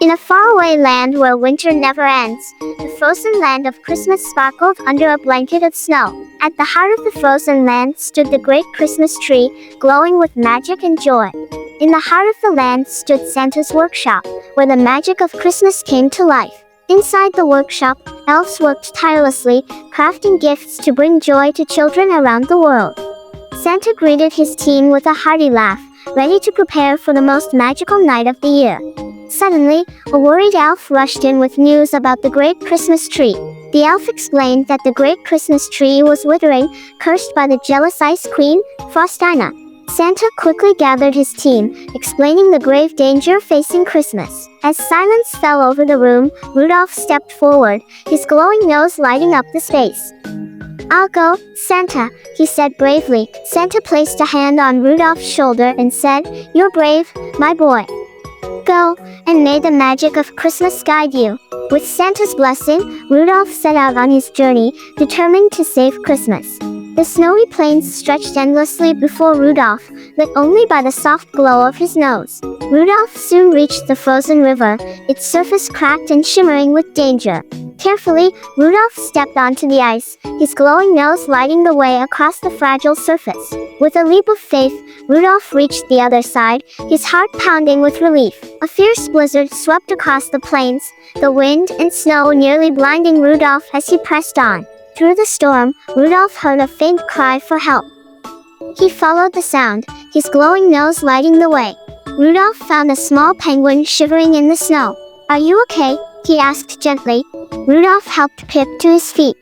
In a faraway land where winter never ends, the frozen land of Christmas sparkled under a blanket of snow. At the heart of the frozen land stood the great Christmas tree, glowing with magic and joy. In the heart of the land stood Santa's workshop, where the magic of Christmas came to life. Inside the workshop, elves worked tirelessly, crafting gifts to bring joy to children around the world. Santa greeted his team with a hearty laugh, ready to prepare for the most magical night of the year. Suddenly, a worried elf rushed in with news about the great Christmas tree. The elf explained that the great Christmas tree was withering, cursed by the jealous Ice Queen, Frosty. Santa quickly gathered his team, explaining the grave danger facing Christmas. As silence fell over the room, Rudolph stepped forward, his glowing nose lighting up the space. "I'll go, Santa," he said bravely. Santa placed a hand on Rudolph's shoulder and said, "You're brave, my boy. Go, and may the magic of Christmas guide you." With Santa's blessing, Rudolph set out on his journey, determined to save Christmas. The snowy plains stretched endlessly before Rudolph, lit only by the soft glow of his nose. Rudolph soon reached the frozen river, its surface cracked and shimmering with danger. Carefully, Rudolph stepped onto the ice, his glowing nose lighting the way across the fragile surface. With a leap of faith, Rudolph reached the other side, his heart pounding with relief. A fierce blizzard swept across the plains, the wind and snow nearly blinding Rudolph as he pressed on. Through the storm, Rudolph heard a faint cry for help. He followed the sound, his glowing nose lighting the way. Rudolph found a small penguin shivering in the snow. "Are you okay?" he asked gently. Rudolph helped Pip to his feet.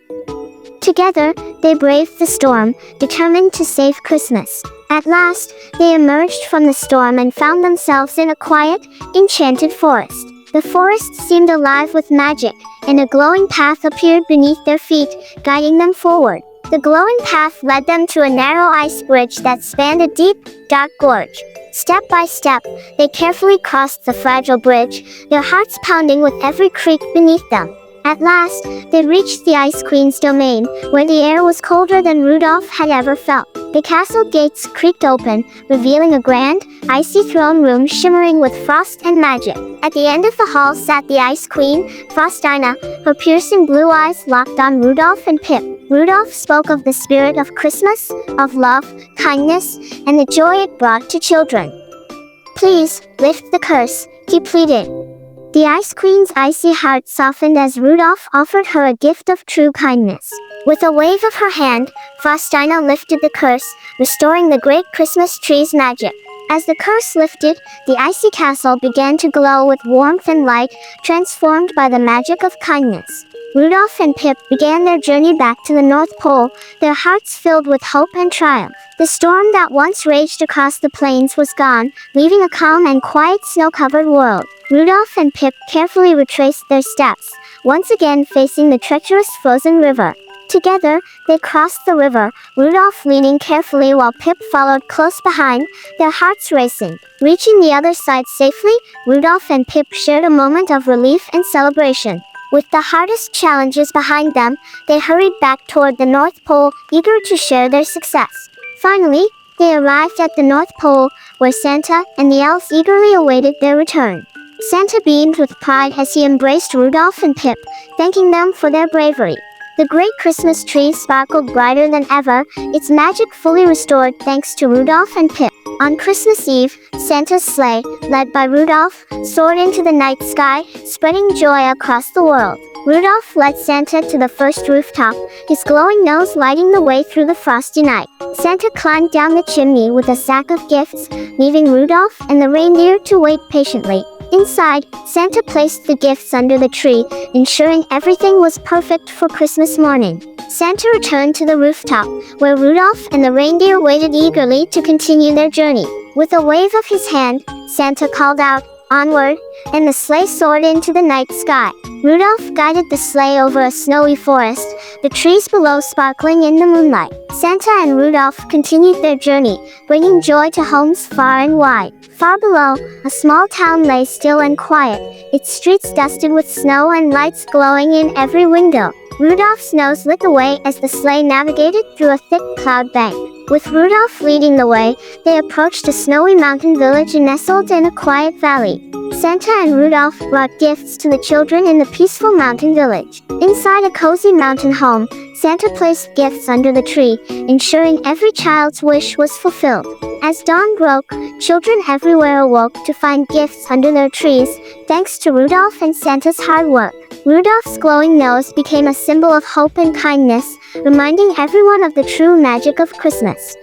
Together, they braved the storm, determined to save Christmas. At last, they emerged from the storm and found themselves in a quiet, enchanted forest. The forest seemed alive with magic, and a glowing path appeared beneath their feet, guiding them forward. The glowing path led them to a narrow ice bridge that spanned a deep, dark gorge. Step by step, they carefully crossed the fragile bridge, their hearts pounding with every creak beneath them. At last, they reached the Ice Queen's domain, where the air was colder than Rudolph had ever felt. The castle gates creaked open, revealing a grand, icy throne room shimmering with frost and magic. At the end of the hall sat the Ice Queen, Frosty, her piercing blue eyes locked on Rudolph and Pip. Rudolph spoke of the spirit of Christmas, of love, kindness, and the joy it brought to children. "Please, lift the curse," he pleaded. The Ice Queen's icy heart softened as Rudolph offered her a gift of true kindness. With a wave of her hand, Frosty lifted the curse, restoring the great Christmas tree's magic. As the curse lifted, the icy castle began to glow with warmth and light, transformed by the magic of kindness. Rudolph and Pip began their journey back to the North Pole, their hearts filled with hope and triumph. The storm that once raged across the plains was gone, leaving a calm and quiet snow-covered world. Rudolph and Pip carefully retraced their steps, once again facing the treacherous frozen river. Together, they crossed the river, Rudolph leaning carefully while Pip followed close behind, their hearts racing. Reaching the other side safely, Rudolph and Pip shared a moment of relief and celebration. With the hardest challenges behind them, they hurried back toward the North Pole, eager to share their success. Finally, they arrived at the North Pole, where Santa and the elves eagerly awaited their return. Santa beamed with pride as he embraced Rudolph and Pip, thanking them for their bravery. The great Christmas tree sparkled brighter than ever, its magic fully restored thanks to Rudolph and Pip. On Christmas Eve, Santa's sleigh, led by Rudolph, soared into the night sky, spreading joy across the world. Rudolph led Santa to the first rooftop, his glowing nose lighting the way through the frosty night. Santa climbed down the chimney with a sack of gifts, leaving Rudolph and the reindeer to wait patiently. Inside, Santa placed the gifts under the tree, ensuring everything was perfect for Christmas morning. Santa returned to the rooftop, where Rudolph and the reindeer waited eagerly to continue their journey. With a wave of his hand, Santa called out, "Onward," and the sleigh soared into the night sky. Rudolph guided the sleigh over a snowy forest, the trees below sparkling in the moonlight. Santa and Rudolph continued their journey, bringing joy to homes far and wide. Far below, a small town lay still and quiet, its streets dusted with snow and lights glowing in every window. Rudolph's nose lit the way as the sleigh navigated through a thick cloud bank. With Rudolph leading the way, they approached a snowy mountain village nestled in a quiet valley. Santa and Rudolph brought gifts to the children in the peaceful mountain village. Inside a cozy mountain home, Santa placed gifts under the tree, ensuring every child's wish was fulfilled. As dawn broke, children everywhere awoke to find gifts under their trees, thanks to Rudolph and Santa's hard work. Rudolph's glowing nose became a symbol of hope and kindness, reminding everyone of the true magic of Christmas.